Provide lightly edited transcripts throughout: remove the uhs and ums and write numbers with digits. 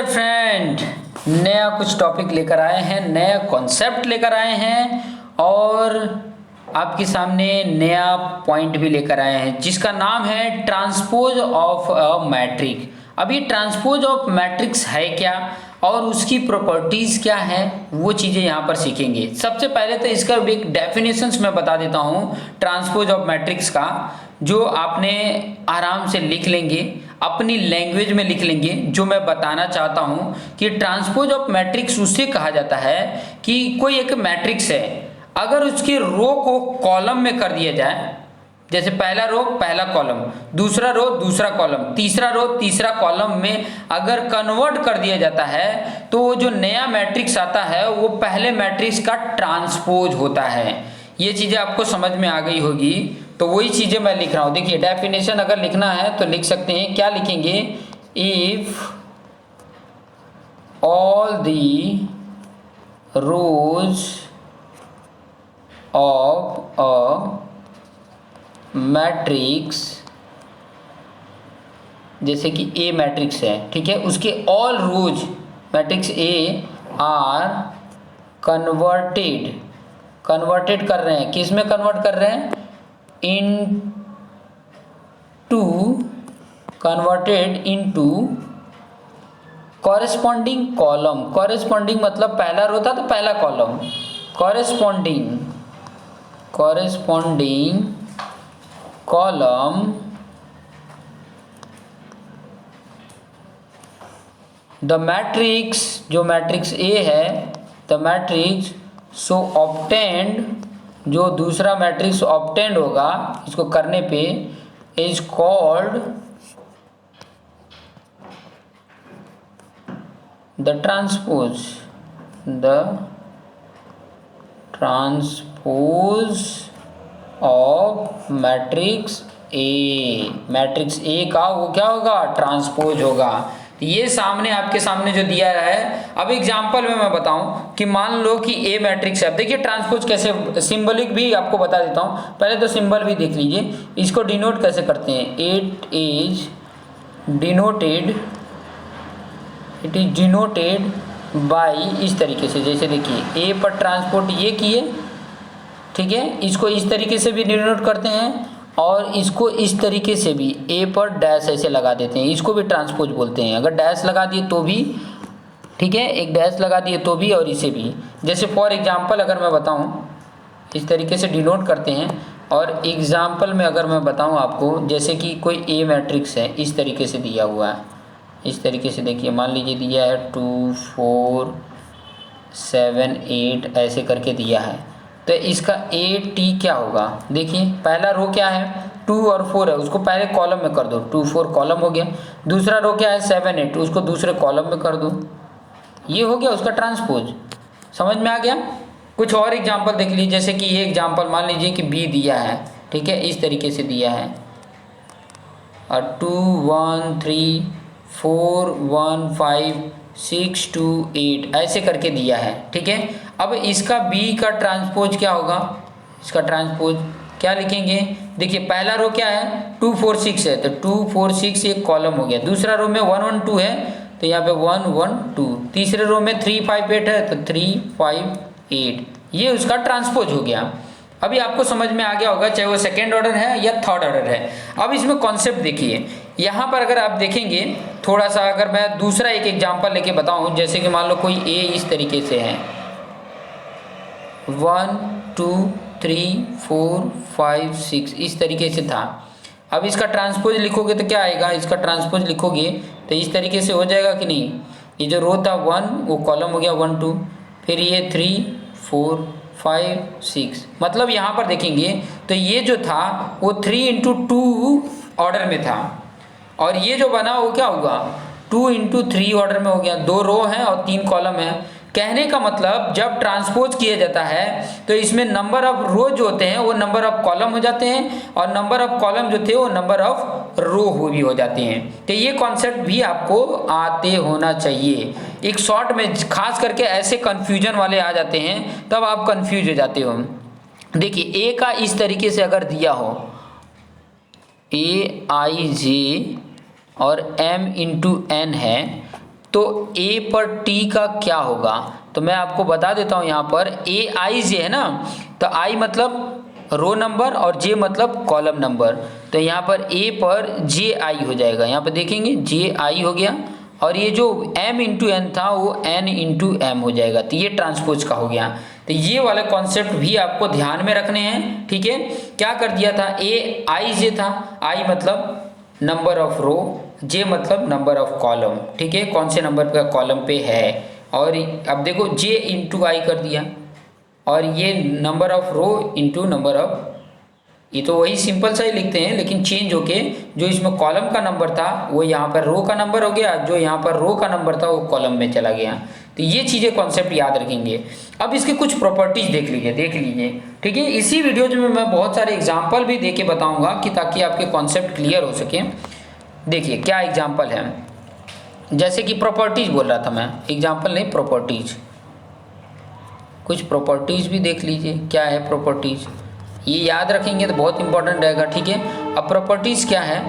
Dear friend, नया कुछ topic लेकर आए हैं, नया कॉन्सेप्ट लेकर आए हैं और आपके सामने नया पॉइंट भी लेकर आए हैं जिसका नाम है ट्रांसपोज ऑफ अ मैट्रिक। अब ये ट्रांसपोज ऑफ मैट्रिक्स है क्या और उसकी प्रॉपर्टीज़ क्या है वो चीज़ें यहाँ पर सीखेंगे। सबसे पहले तो इसका एक डेफिनेशंस मैं बता देता हूँ ट्रांसपोज ऑफ मैट्रिक्स का, जो आपने आराम से लिख लेंगे, अपनी लैंग्वेज में लिख लेंगे। जो मैं बताना चाहता हूँ कि ट्रांसपोज ऑफ मैट्रिक्स उससे कहा जाता है कि कोई एक मैट्रिक्स है, अगर उसके रो को कॉलम में कर दिया जाए, जैसे पहला रो पहला कॉलम, दूसरा रो दूसरा कॉलम, तीसरा रो तीसरा कॉलम में अगर कन्वर्ट कर दिया जाता है तो वो जो नया मैट्रिक्स आता है वो पहले मैट्रिक्स का ट्रांसपोज होता है। ये चीज़ें आपको समझ में आ गई होगी, तो वही चीज़ें मैं लिख रहा हूँ। देखिए डेफिनेशन अगर लिखना है तो लिख सकते हैं, क्या लिखेंगे, if all the rows of a matrix, जैसे कि ए मैट्रिक्स है, ठीक है, उसके all rows matrix A are converted कर रहे हैं, किस में कन्वर्ट कर रहे हैं, converted into corresponding column. Corresponding मतलब पहला रो था तो पहला column, corresponding column the matrix, जो मैट्रिक्स ए है, द मैट्रिक्स सो ऑब्टेंड, जो दूसरा मैट्रिक्स ऑब्टेंड होगा इसको करने पे, is called the transpose of matrix A. Matrix A का वो क्या होगा, ट्रांसपोज होगा। ये सामने आपके सामने जो दिया है, अब एग्जांपल में मैं बताऊं कि मान लो कि ए मैट्रिक्स है। अब देखिए ट्रांसपोज कैसे, सिंबलिक भी आपको बता देता हूं, पहले तो सिंबल भी देख लीजिए। इसको डिनोट कैसे करते हैं, इट इज डिनोटेड बाई, इस तरीके से, जैसे देखिए ए पर ट्रांसपोर्ट ये किए, ठीक है, इसको इस तरीके से भी डिनोट करते हैं और इसको इस तरीके से भी ए पर डैश ऐसे लगा देते हैं, इसको भी ट्रांसपोज बोलते हैं। अगर डैश लगा दिए तो भी, ठीक है, एक डैश लगा दिए तो भी और इसे भी। जैसे फॉर एग्जांपल अगर मैं बताऊं, इस तरीके से डिनोट करते हैं। और एग्जांपल में अगर मैं बताऊं आपको, जैसे कि कोई ए मैट्रिक्स है, इस तरीके से दिया हुआ है, इस तरीके से देखिए, मान लीजिए दिया है 2 4 7 8 ऐसे करके दिया है, तो इसका ए टी क्या होगा, देखिए पहला रो क्या है 2 और 4 है, उसको पहले कॉलम में कर दो, 2 4 कॉलम हो गया। दूसरा रो क्या है 7 8, उसको दूसरे कॉलम में कर दो, ये हो गया उसका ट्रांसपोज। समझ में आ गया। कुछ और एग्जांपल देख लीजिए, जैसे कि ये एग्जांपल मान लीजिए कि बी दिया है, ठीक है, इस तरीके से दिया है, और 2 1 3 4 1 5 6 2 8 ऐसे करके दिया है, ठीक है। अब इसका बी का ट्रांसपोज क्या होगा, इसका ट्रांसपोज क्या लिखेंगे, देखिए पहला रो क्या है 2 4 6 है, तो 2 4 6 एक कॉलम हो गया। दूसरा रो में 1 1 2 है, तो यहाँ पे 1 1 2। तीसरे रो में 3 5 8 है, तो 3 5 8, ये उसका ट्रांसपोज हो गया। अभी आपको समझ में आ गया होगा, चाहे वो सेकेंड ऑर्डर है या थर्ड ऑर्डर है। अब इसमें कॉन्सेप्ट देखिए, यहाँ पर अगर आप देखेंगे थोड़ा सा, अगर मैं दूसरा एक एग्जांपल लेके बताऊँ, जैसे कि मान लो कोई ए इस तरीके से है, 1 2 3 4 5 6 इस तरीके से था। अब इसका ट्रांसपोज लिखोगे तो क्या आएगा, इसका ट्रांसपोज लिखोगे तो इस तरीके से हो जाएगा कि नहीं। ये जो रो था 1 वो कॉलम हो गया 1 2, फिर ये 3 4 5 6, मतलब यहाँ पर देखेंगे तो ये जो था वो 3 इंटू 2 ऑर्डर में था, और ये जो बना वो क्या हुआ 2 इंटू 3 ऑर्डर में हो गया। 2 रो हैं और 3 कॉलम है। कहने का मतलब जब ट्रांसपोज किया जाता है तो इसमें नंबर ऑफ रो जो होते हैं वो नंबर ऑफ कॉलम हो जाते हैं, और नंबर ऑफ कॉलम जो थे वो नंबर ऑफ रो भी हो जाते हैं। तो ये कॉन्सेप्ट भी आपको आते होना चाहिए। एक शॉर्ट में खास करके ऐसे कन्फ्यूजन वाले आ जाते हैं, तब आप कन्फ्यूज हो जाते हो। देखिए ए का इस तरीके से अगर दिया हो, ए आई जे और m इंटू एन है, तो ए पर टी का क्या होगा, तो मैं आपको बता देता हूँ। यहाँ पर ए आई जे है ना, तो आई मतलब रो नंबर और जे मतलब कॉलम नंबर, तो यहाँ पर ए पर जे आई हो जाएगा। यहाँ पर देखेंगे जे आई हो गया, और ये जो m इंटू एन था वो n इंटू एम हो जाएगा, तो ये ट्रांसपोज का हो गया। तो ये वाला कॉन्सेप्ट भी आपको ध्यान में रखने हैं, ठीक है। क्या कर दिया था, ए आई जे था, आई मतलब नंबर ऑफ रो, जे मतलब नंबर ऑफ कॉलम, ठीक है, कौन से नंबर पे कॉलम पे है। और अब देखो जे इंटू आई कर दिया, और ये number of row into number of, ये तो वही सिंपल सा ही लिखते हैं, लेकिन चेंज होके जो इसमें कॉलम का नंबर था वो यहाँ पर रो का नंबर हो गया, जो यहाँ पर रो का नंबर था वो कॉलम में चला गया। तो ये चीज़ें कॉन्सेप्ट याद रखेंगे। अब इसके कुछ प्रॉपर्टीज देख लीजिए, ठीक है। इसी वीडियो में मैं बहुत सारे एग्जाम्पल भी दे के बताऊँगा कि ताकि आपके कॉन्सेप्ट क्लियर हो सके। देखिए क्या एग्जाम्पल है, जैसे कि प्रॉपर्टीज बोल रहा था मैं, एग्जाम्पल नहीं प्रॉपर्टीज, कुछ प्रॉपर्टीज भी देख लीजिए। क्या है प्रॉपर्टीज, ये याद रखेंगे तो बहुत इंपॉर्टेंट रहेगा, ठीक है। अब प्रॉपर्टीज़ क्या है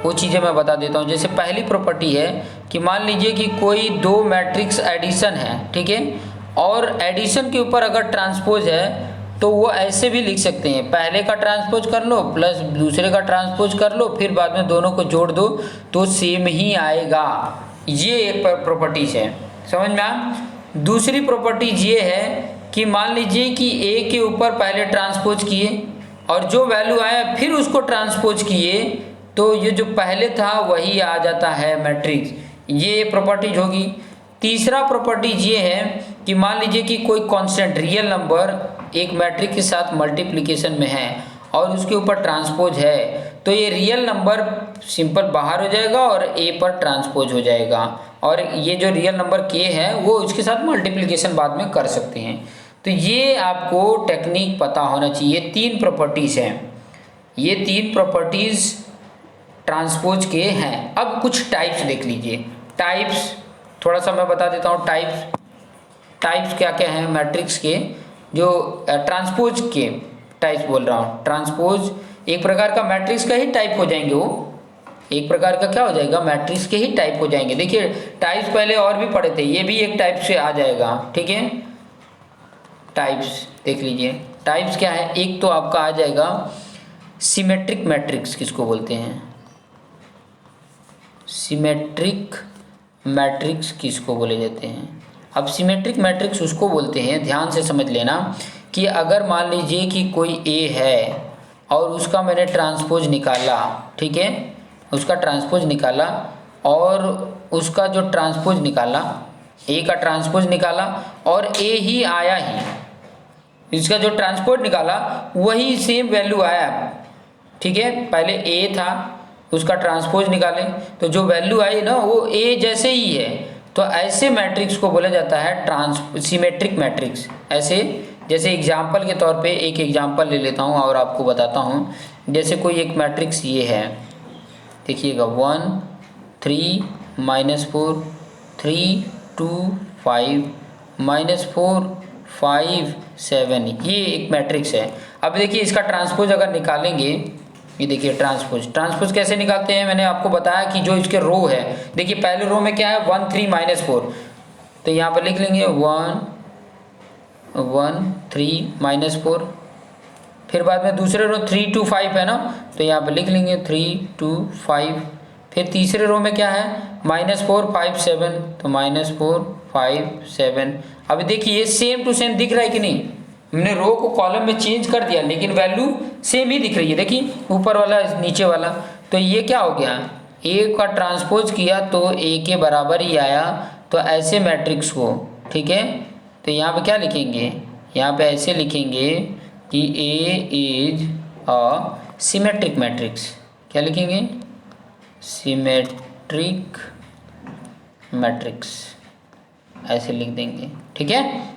वो चीज़ें मैं बता देता हूँ। जैसे पहली प्रॉपर्टी है कि मान लीजिए कि कोई दो मैट्रिक्स एडिशन है, ठीक है, और एडिशन के ऊपर अगर ट्रांसपोज है तो वो ऐसे भी लिख सकते हैं, पहले का ट्रांसपोज कर लो प्लस दूसरे का ट्रांसपोज कर लो, फिर बाद में दोनों को जोड़ दो तो सेम ही आएगा। ये एक प्रॉपर्टीज है, समझ में आ। दूसरी प्रॉपर्टीज ये है कि मान लीजिए कि ए के ऊपर पहले ट्रांसपोज किए और जो वैल्यू आया फिर उसको ट्रांसपोज किए, तो ये जो पहले था वही आ जाता है मैट्रिक्स, ये प्रॉपर्टीज होगी। तीसरा प्रॉपर्टीज ये है कि मान लीजिए कि कोई कांस्टेंट रियल नंबर एक मैट्रिक्स के साथ मल्टीप्लिकेशन में है और उसके ऊपर ट्रांसपोज है, तो ये रियल नंबर सिंपल बाहर हो जाएगा और ए पर ट्रांसपोज हो जाएगा, और ये जो रियल नंबर के है वो उसके साथ मल्टीप्लिकेशन बाद में कर सकते हैं। तो ये आपको टेक्निक पता होना चाहिए। तीन प्रॉपर्टीज़ हैं, ये तीन प्रॉपर्टीज़ ट्रांसपोज के हैं। अब कुछ टाइप्स देख लीजिए, टाइप्स थोड़ा सा मैं बता देता हूँ। टाइप्स क्या क्या हैं मैट्रिक्स के, जो ट्रांसपोज के टाइप्स बोल रहा हूँ। ट्रांसपोज एक प्रकार का मैट्रिक्स का ही टाइप हो जाएंगे, वो एक प्रकार का क्या हो जाएगा, मैट्रिक्स के ही टाइप हो जाएंगे। देखिए टाइप्स पहले और भी पढ़े थे, ये भी एक टाइप से आ जाएगा, ठीक है। टाइप्स देख लीजिए, टाइप्स क्या है, एक तो आपका आ जाएगा सिमेट्रिक मैट्रिक्स, किसको बोलते हैं सिमेट्रिक मैट्रिक्स, किसको बोले जाते हैं। अब सिमेट्रिक मैट्रिक्स उसको बोलते हैं, ध्यान से समझ लेना, कि अगर मान लीजिए कि कोई ए है और उसका मैंने ट्रांसपोज निकाला, ठीक है, उसका ट्रांसपोज निकाला और उसका जो ट्रांसपोज निकाला, ए का ट्रांसपोज निकाला और ए ही आया ही, इसका जो ट्रांसपोज निकाला वही सेम वैल्यू आया, ठीक है। पहले ए था उसका ट्रांसपोज निकाले तो जो वैल्यू आई ना वो ए जैसे ही है, तो ऐसे मैट्रिक्स को बोला जाता है सिमेट्रिक मैट्रिक्स। ऐसे जैसे एग्जाम्पल के तौर पे एक एग्जाम्पल ले लेता हूँ और आपको बताता हूँ। जैसे कोई एक मैट्रिक्स ये है, देखिएगा 1 3 -4 3 2 5 -4 5 7, ये एक मैट्रिक्स है। अब देखिए इसका ट्रांसपोज अगर निकालेंगे, ये देखिए ट्रांसपोज कैसे निकालते हैं, मैंने आपको बताया कि जो इसके रो है, देखिए पहले रो में क्या है 1 3 -4, तो यहाँ पर लिख लेंगे 1 3 -4, फिर बाद में दूसरे रो 3 2 5 है ना, तो यहाँ पर लिख लेंगे 3 2 5, फिर तीसरे रो में क्या है -4 5 7, तो -4 5 7। अब देखिए सेम टू सेम दिख रहा है कि नहीं, हमने रो को कॉलम में चेंज कर दिया लेकिन वैल्यू सेम ही दिख रही है, देखिए ऊपर वाला नीचे वाला। तो ये क्या हो गया, ए का ट्रांसपोज किया तो ए के बराबर ही आया, तो ऐसे मैट्रिक्स को, ठीक है। तो यहाँ पे क्या लिखेंगे, यहाँ पे ऐसे लिखेंगे कि ए इज अ सिमेट्रिक मैट्रिक्स, क्या लिखेंगे, सिमेट्रिक मैट्रिक्स, ऐसे लिख देंगे, ठीक है।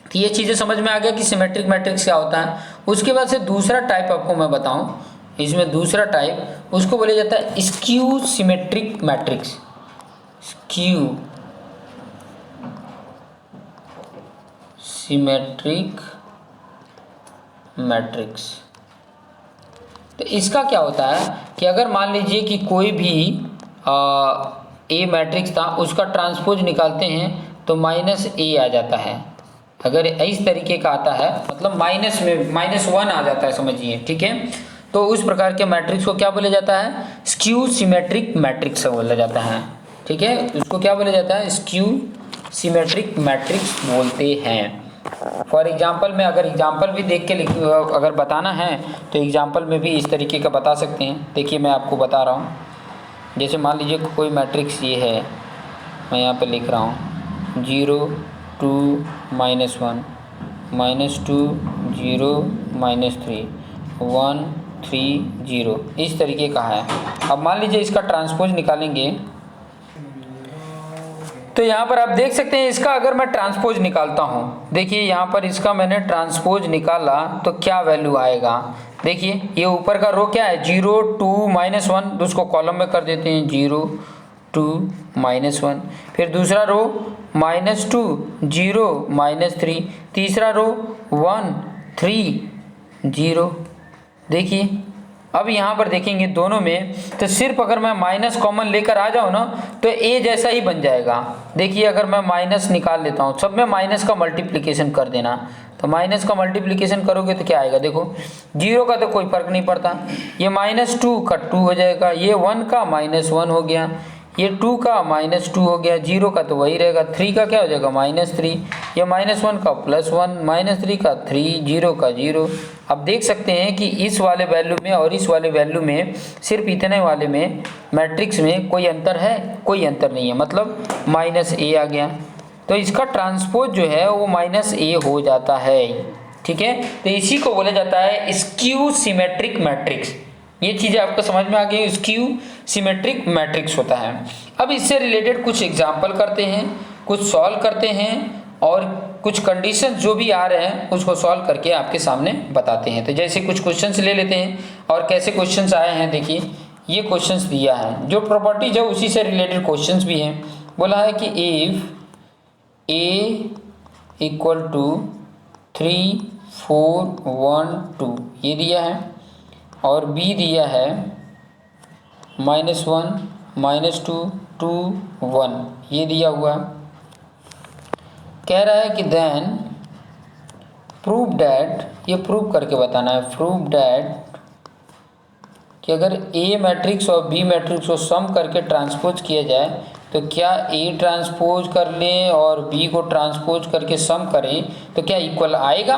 तो ये चीज़ें समझ में आ गया कि सिमेट्रिक मैट्रिक्स क्या होता है। उसके बाद से दूसरा टाइप आपको मैं बताऊं, इसमें दूसरा टाइप उसको बोला जाता है skew symmetric matrix. Skew symmetric matrix, तो इसका क्या होता है कि अगर मान लीजिए कि कोई भी ए मैट्रिक्स था उसका ट्रांसपोज निकालते हैं तो माइनस ए आ जाता है। अगर इस तरीके का आता है मतलब माइनस में -1 आ जाता है समझिए, ठीक है। तो उस प्रकार के मैट्रिक्स को क्या बोला जाता है? स्क्यू सिमेट्रिक मैट्रिक्स बोला जाता है, ठीक है। उसको क्या बोला जाता है? स्क्यू सिमेट्रिक मैट्रिक्स बोलते हैं। फॉर एग्जाम्पल में अगर एग्जाम्पल भी देख के अगर बताना है तो एग्जाम्पल में भी इस तरीके का बता सकते हैं। देखिए मैं आपको बता रहा हूँ, जैसे मान लीजिए कोई मैट्रिक्स ये है, मैं यहाँ पे लिख रहा हूँ 0 2 -1 -2 0 -3 1 3 0 इस तरीके का है। अब मान लीजिए इसका ट्रांसपोज निकालेंगे तो यहाँ पर आप देख सकते हैं इसका अगर मैं ट्रांसपोज निकालता हूँ, देखिए यहाँ पर इसका मैंने ट्रांसपोज निकाला तो क्या वैल्यू आएगा। देखिए ये ऊपर का रो क्या है 0 2 -1, उसको कॉलम में कर देते हैं 0 2 -1। फिर दूसरा रो -2 0 -3, तीसरा रो 1 3 0। देखिए अब यहाँ पर देखेंगे दोनों में तो सिर्फ अगर मैं माइनस कॉमन लेकर आ जाऊँ ना तो ए जैसा ही बन जाएगा। देखिए अगर मैं माइनस निकाल लेता हूँ, सब में माइनस का मल्टीप्लिकेशन कर देना, तो माइनस का मल्टीप्लिकेशन करोगे तो क्या आएगा? देखो 0 का तो कोई फर्क नहीं पड़ता, ये -2 का 2 हो जाएगा, ये 1 का -1 हो गया, ये 2 का -2 हो गया, 0 का तो वही रहेगा, 3 का क्या हो जाएगा -3, ये -1 का +1, -3 का 3, 0 का 0। अब देख सकते हैं कि इस वाले वैल्यू में और इस वाले वैल्यू में सिर्फ इतने वाले में मैट्रिक्स में कोई अंतर है? कोई अंतर नहीं है, मतलब -a आ गया। तो इसका ट्रांसपोज जो है वो -a हो जाता है, ठीक है। तो इसी को बोला जाता है स्क्यू सिमेट्रिक मैट्रिक्स। ये चीज़ें आपको समझ में आ गई, स्क्यू सिमेट्रिक मैट्रिक्स होता है। अब इससे रिलेटेड कुछ एग्जाम्पल करते हैं, कुछ सॉल्व करते हैं और कुछ कंडीशन जो भी आ रहे हैं उसको सॉल्व करके आपके सामने बताते हैं। तो जैसे कुछ क्वेश्चंस ले लेते हैं और कैसे क्वेश्चंस आए हैं। देखिए ये क्वेश्चंस दिया है, जो प्रॉपर्टीज है उसी से रिलेटेड क्वेश्चंस भी हैं। बोला है कि इफ a = 3 4 1 2 ये दिया है और b दिया है -1 -2 2 1 ये दिया हुआ। कह रहा है कि देन प्रूव डैट, ये प्रूव करके बताना है, प्रूव डैट कि अगर A मैट्रिक्स और B मैट्रिक्स को सम करके ट्रांसपोज किया जाए तो क्या A ट्रांसपोज कर लें और B को ट्रांसपोज करके सम करें तो क्या इक्वल आएगा?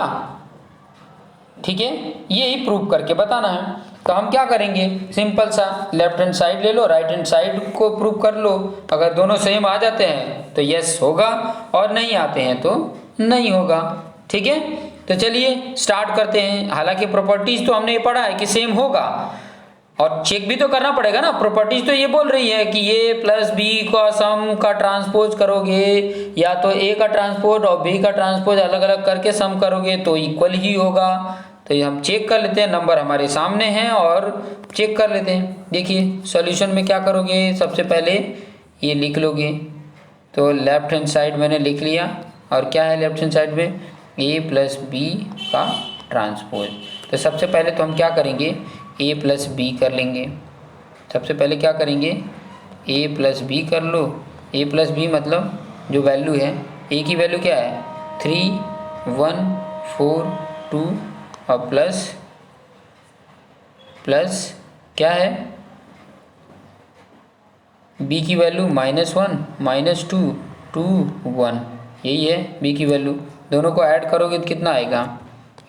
ठीक है, यही प्रूव करके बताना है। तो हम क्या करेंगे, सिंपल सा लेफ्ट हैंड साइड ले लो, राइट हैंड साइड को प्रूव कर लो। अगर दोनों सेम आ जाते हैं तो यस होगा और नहीं आते हैं तो नहीं होगा, ठीक है। तो चलिए स्टार्ट करते हैं। हालांकि प्रॉपर्टीज तो हमने ये पढ़ा है कि सेम होगा और चेक भी तो करना पड़ेगा ना। प्रॉपर्टीज तो ये बोल रही है कि A + B का सम का ट्रांसपोज करोगे या तो A का ट्रांसपोज और B का ट्रांसपोज अलग अलग करके सम करोगे तो इक्वल ही होगा। तो ये हम चेक कर लेते हैं, नंबर हमारे सामने हैं और चेक कर लेते हैं। देखिए सॉल्यूशन में क्या करोगे, सबसे पहले ये लिख लोगे। तो लेफ्ट हैंड साइड मैंने लिख लिया और क्या है लेफ्ट हैंड साइड में A + B का ट्रांसपोज। तो सबसे पहले तो हम क्या करेंगे, A + B कर लेंगे। सबसे पहले क्या करेंगे, A + B कर लो। A + B मतलब जो वैल्यू है, A की वैल्यू क्या है 3 1 4 2 और प्लस क्या है B की वैल्यू -1 -2 2 1 यही है B की वैल्यू। दोनों को ऐड करोगे तो कितना आएगा,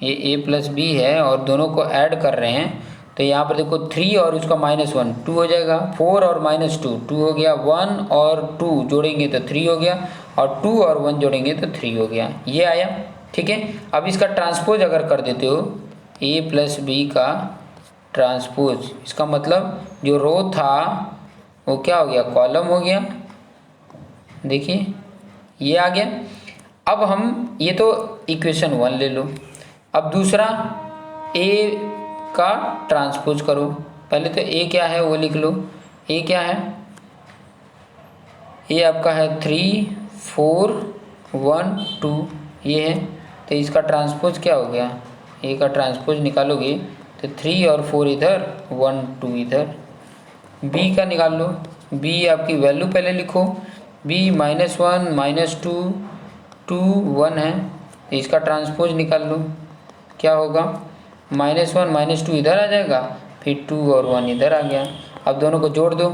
ये A + B है और दोनों को ऐड कर रहे हैं तो यहाँ पर देखो 3 और उसका -1 2 हो जाएगा, 4 और -2 2 हो गया, 1 और 2 जोड़ेंगे तो 3 हो गया और 2 और 1 जोड़ेंगे तो 3 हो गया, ये आया, ठीक है। अब इसका ट्रांसपोज अगर कर देते हो A + B का ट्रांसपोज, इसका मतलब जो रो था वो क्या हो गया, कॉलम हो गया। देखिए ये आ गया। अब हम ये तो इक्वेशन 1 ले लो। अब दूसरा A का ट्रांसपोज करो। पहले तो A क्या है वो लिख लो। A क्या है, A आपका है 3 4 1 2 ये है। तो इसका ट्रांसपोज क्या हो गया, A का ट्रांसपोज निकालोगे तो 3 और 4 इधर 1 2 इधर। B का निकाल लो, बी आपकी वैल्यू पहले लिखो, बी -1 -2 2 1 है, इसका ट्रांसपोज निकाल लो, क्या होगा -1 -2 इधर आ जाएगा, फिर 2 और 1 इधर आ गया। अब दोनों को जोड़ दो,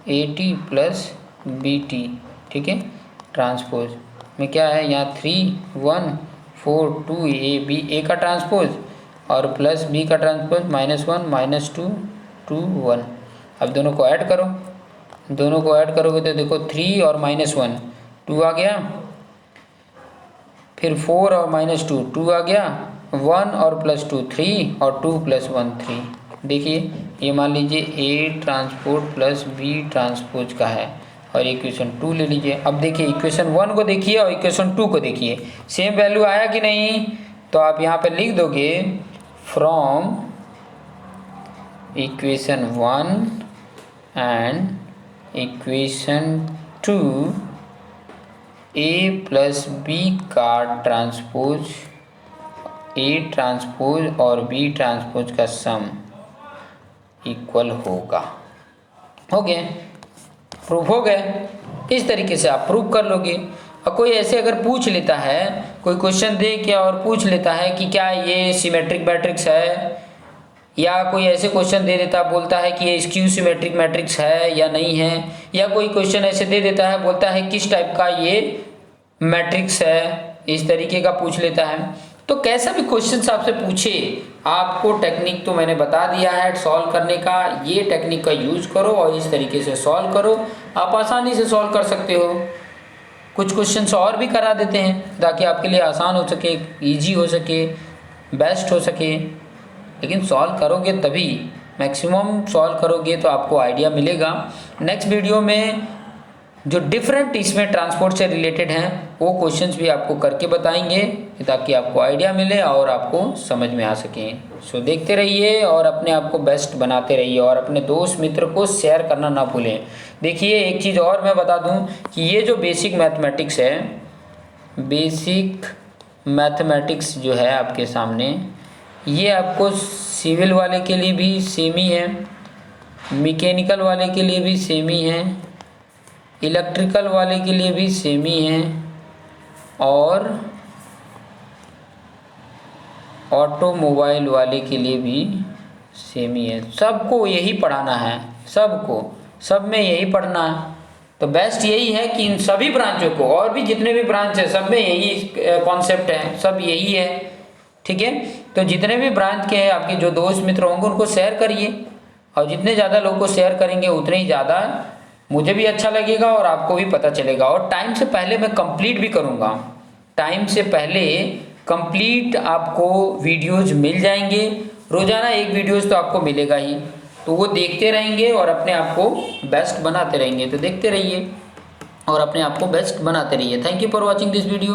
AT प्लस BT, ठीक है। ट्रांसपोज में क्या है, यहाँ 3 1 4 2 A का ट्रांसपोज और प्लस B का ट्रांसपोज, -1 -2 2 1। अब दोनों को ऐड करो, दोनों को ऐड करोगे तो देखो 3 और -1 2 आ गया, फिर 4 और -2 2 आ गया, 1 और +2 3 और 2 + 1 3। देखिए ये मान लीजिए A transpose plus B transpose का है और इक्वेशन 2 ले लीजिए। अब देखिए इक्वेशन 1 को देखिए और इक्वेशन 2 को देखिए, सेम वैल्यू आया कि नहीं। तो आप यहाँ पे लिख दोगे from equation 1 and equation 2 A plus B का ट्रांसपोज, A ट्रांसपोज और B ट्रांसपोज का सम इक्वल होगा। हो गया, प्रूफ हो गए। इस तरीके से आप प्रूफ कर लोगे। और कोई ऐसे अगर पूछ लेता है, कोई क्वेश्चन दे के और पूछ लेता है कि क्या ये सिमेट्रिक मैट्रिक्स है, या कोई ऐसे क्वेश्चन दे देता बोलता है कि ये स्क्यू सिमेट्रिक मैट्रिक्स है या नहीं है, या कोई क्वेश्चन ऐसे दे देता है बोलता है किस टाइप का ये मैट्रिक्स है, इस तरीके का पूछ लेता है। तो कैसा भी क्वेश्चन आपसे पूछे, आपको टेक्निक तो मैंने बता दिया है सॉल्व करने का, ये टेक्निक का यूज करो और इस तरीके से सॉल्व करो, आप आसानी से सॉल्व कर सकते हो। कुछ क्वेश्चंस और भी करा देते हैं ताकि आपके लिए आसान हो सके, इजी हो सके, बेस्ट हो सके, लेकिन सॉल्व करोगे तभी, मैक्सिमम सॉल्व करोगे तो आपको आइडिया मिलेगा। नेक्स्ट वीडियो में जो डिफरेंट इसमें ट्रांसपोर्ट से रिलेटेड हैं वो क्वेश्चंस भी आपको करके बताएंगे ताकि आपको आइडिया मिले और आपको समझ में आ सके। सो देखते रहिए और अपने आप को बेस्ट बनाते रहिए और अपने दोस्त मित्र को शेयर करना ना भूलें। देखिए एक चीज़ और मैं बता दूं कि ये जो बेसिक मैथमेटिक्स है, बेसिक मैथमेटिक्स जो है आपके सामने, ये आपको सिविल वाले के लिए भी सेम ही है, मैकेनिकल वाले के लिए भी सेम ही है, इलेक्ट्रिकल वाले के लिए भी सेम ही है और ऑटोमोबाइल वाले के लिए भी सेम ही है। सबको यही पढ़ाना है, सबको, सब में यही पढ़ना है। तो बेस्ट यही है कि इन सभी ब्रांचों को, और भी जितने भी ब्रांच है सब में यही कॉन्सेप्ट है, सब यही है, ठीक है। तो जितने भी ब्रांच के हैं आपके जो दोस्त मित्र होंगे उनको शेयर करिए, और जितने ज़्यादा लोग को शेयर करेंगे उतने ही ज़्यादा मुझे भी अच्छा लगेगा और आपको भी पता चलेगा। और टाइम से पहले मैं कंप्लीट भी करूँगा, टाइम से पहले कंप्लीट आपको वीडियोज मिल जाएंगे, रोज़ाना एक वीडियोज तो आपको मिलेगा ही, तो वो देखते रहेंगे और अपने आप को बेस्ट बनाते रहेंगे। तो देखते रहिए और अपने आप को बेस्ट बनाते रहिए। Thank you for watching this video.